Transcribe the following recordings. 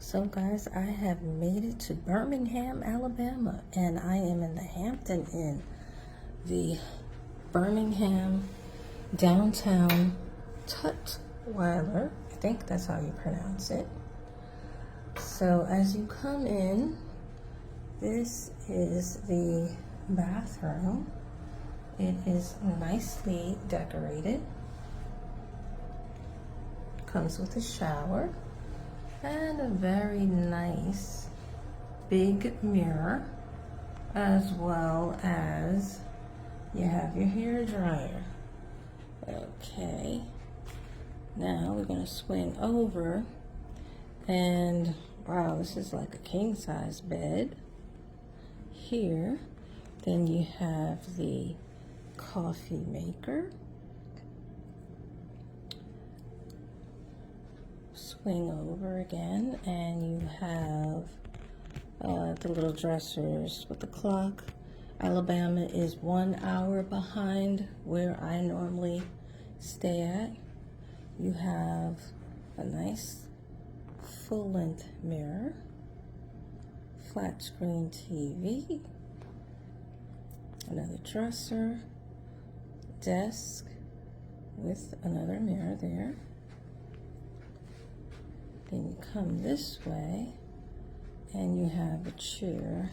So guys, I have made it to Birmingham, Alabama, and I am in the Hampton Inn, the Birmingham downtown Tutwiler. I think that's how you pronounce it. So as you come in, this is the bathroom. It is nicely decorated. Comes with a shower and a very nice big mirror, as well as you have your hair dryer. Okay, now we're gonna swing over, and wow, this is like a king size bed here. Then you have the coffee maker. Swing over again, and you have the little dressers with the clock. Alabama is 1 hour behind where I normally stay at. You have a nice full-length mirror, flat screen TV, another dresser, desk with another mirror there. Then you come this way and you have a chair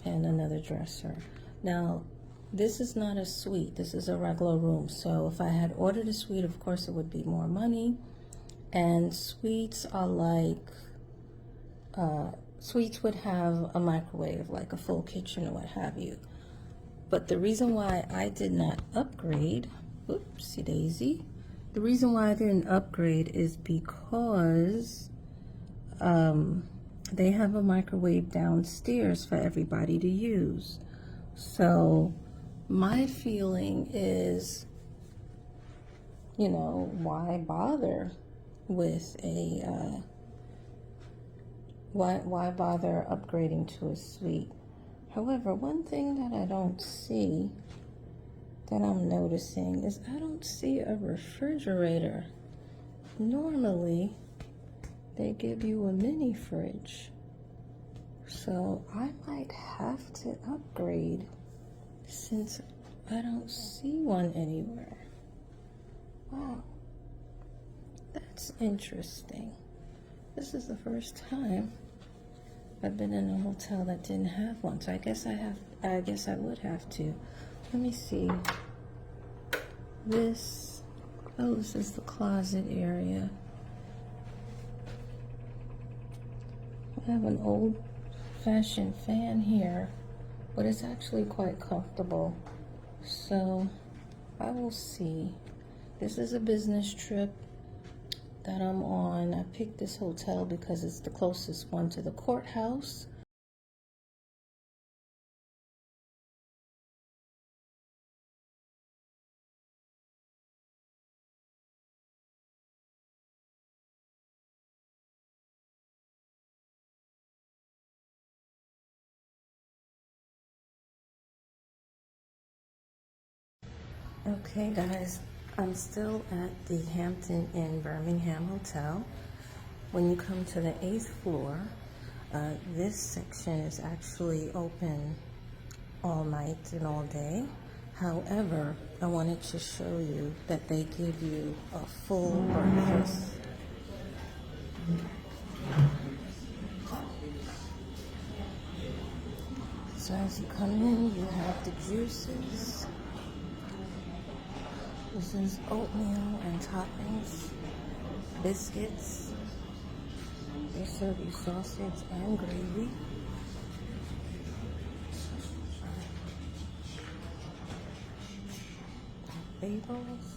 and another dresser. Now, this is not a suite, this is a regular room. So if I had ordered a suite, of course it would be more money. And suites are like, suites would have a microwave, like a full kitchen or what have you. But the reason why I did not upgrade, oopsie daisy, the reason why I didn't upgrade is because they have a microwave downstairs for everybody to use. So my feeling is, you know, why bother with a, why bother upgrading to a suite? However, one thing that I don't see that I'm noticing is I don't see a refrigerator. Normally, they give you a mini fridge. So I might have to upgrade since I don't see one anywhere. Wow, that's interesting. This is the first time I've been in a hotel that didn't have one. So I guess I would have to. Let me see. This is the closet area. I have an old-fashioned fan here, but it's actually quite comfortable. So I will see. This is a business trip that I'm on. I picked this hotel because it's the closest one to the courthouse. Okay guys, I'm still at the Hampton Inn Birmingham Hotel. When you come to the 8th floor, this section is actually open all night and all day. However, I wanted to show you that they give you a full breakfast. So as you come in, you have the juices. This is oatmeal and toppings, biscuits. They serve you sausage and gravy. Bagels.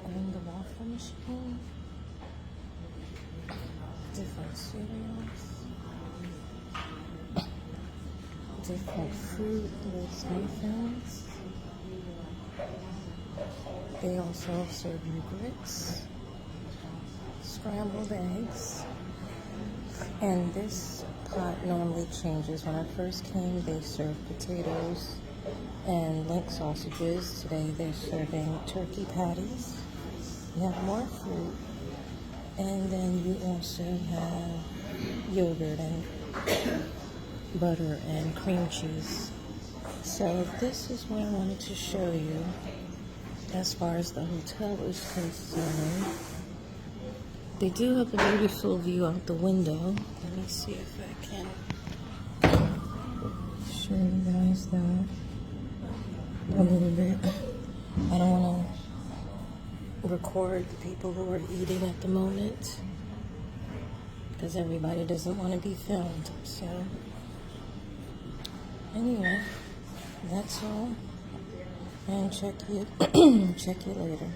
And the waffle machine. Different cereals. Different fruit with muffins. They also serve you grits, scrambled eggs, and this pot normally changes. When I first came, they served potatoes and link sausages. Today they're serving turkey patties. You have more fruit, and then you also have yogurt and butter and cream cheese. So this is what I wanted to show you as far as the hotel is concerned. They do have a beautiful view out the window. Let me see if I can show you guys that a little bit. I don't want to record the people who are eating at the moment because everybody doesn't want to be filmed. So anyway, that's all, and check you later.